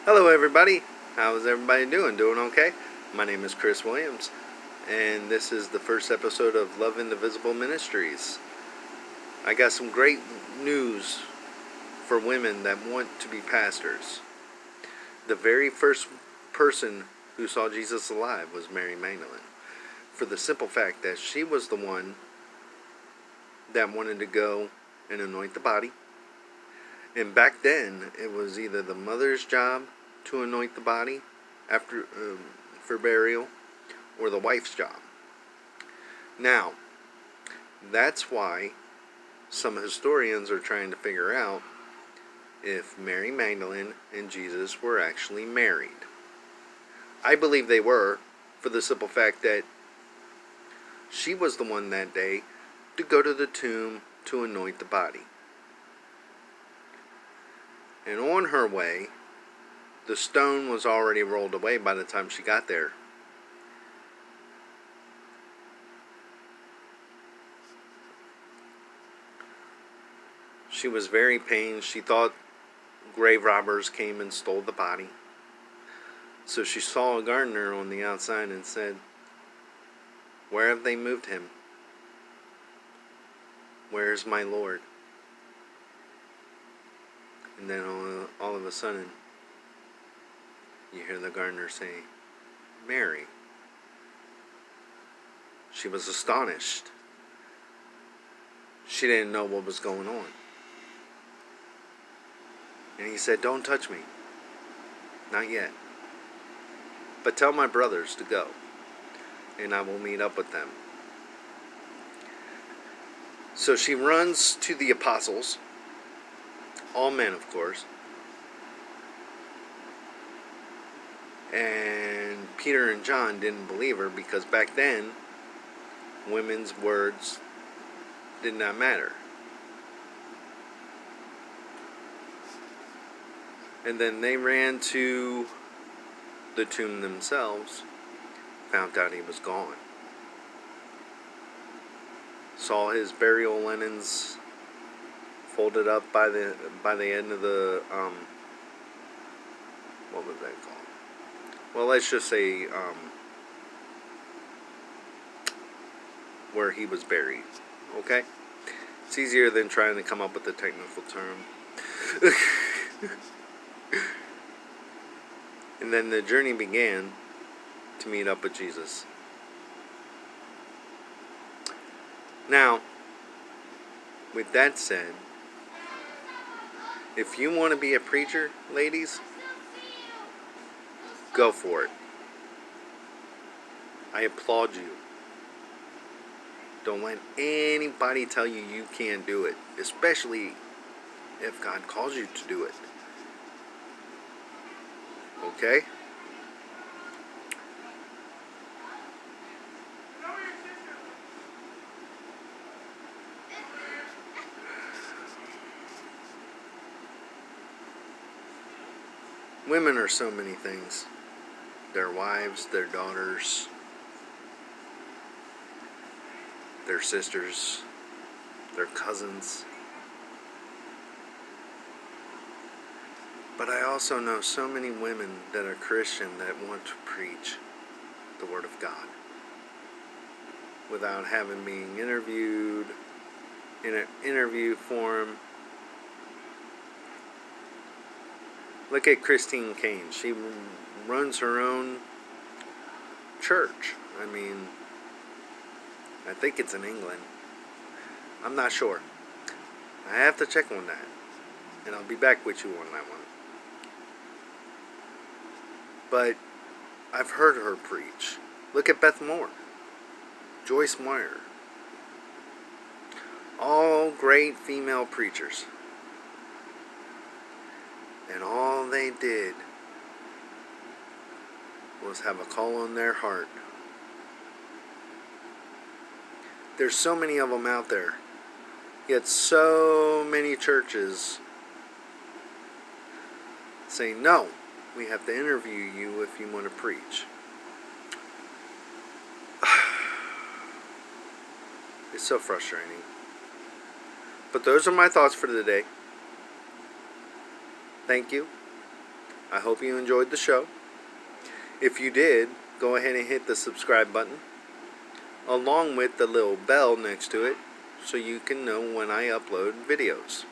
Hello everybody, how's everybody doing? Doing okay? My name is Chris Williams, and this is the first episode of Indivisible ministries. I got some great news for women that want to be pastors. The very first person who saw Jesus alive was Mary Magdalene, for the simple fact that she was the one that wanted to go and anoint the body. And back then, it was either the mother's job to anoint the body after for burial, or the wife's job. Now, that's why some historians are trying to figure out if Mary Magdalene and Jesus were actually married. I believe they were, for the simple fact that she was the one that day to go to the tomb to anoint the body. And on her way, the stone was already rolled away by the time she got there. She was very pained. She thought grave robbers came and stole the body. So she saw a gardener on the outside and said, "Where have they moved him? Where is my Lord?" And then all of a sudden, you hear the gardener say, "Mary." She was astonished. She didn't know what was going on. And he said, "Don't touch me. Not yet. But tell my brothers to go, and I will meet up with them." So she runs to the apostles, all men, of course. And Peter and John didn't believe her because back then, women's words did not matter. And then they ran to the tomb themselves, found out he was gone. Saw his burial linens folded up by the end of the what was that called? Well, let's just say where he was buried. Okay? It's easier than trying to come up with a technical term. And then the journey began to meet up with Jesus. Now, with that said, if you want to be a preacher, ladies, go for it. I applaud you. Don't let anybody tell you you can't do it, especially if God calls you to do it. Okay? Women are so many things. Their wives, their daughters, their sisters, their cousins. But I also know so many women that are Christian that want to preach the Word of God without having being interviewed in an interview forum. Look at Christine Kane. She runs her own church. I mean, I think it's in England. I'm not sure. I have to check on that. And I'll be back with you on that one. But I've heard her preach. Look at Beth Moore, Joyce Meyer. All great female preachers. And all they did was have a call on their heart. There's so many of them out there. Yet so many churches say, "No, we have to interview you if you want to preach." It's so frustrating. But those are my thoughts for today. Thank you. I hope you enjoyed the show. If you did, go ahead and hit the subscribe button, along with the little bell next to it, so you can know when I upload videos.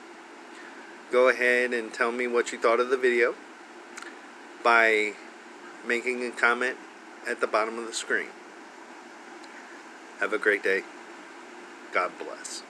Go ahead and tell me what you thought of the video by making a comment at the bottom of the screen. Have a great day. God bless.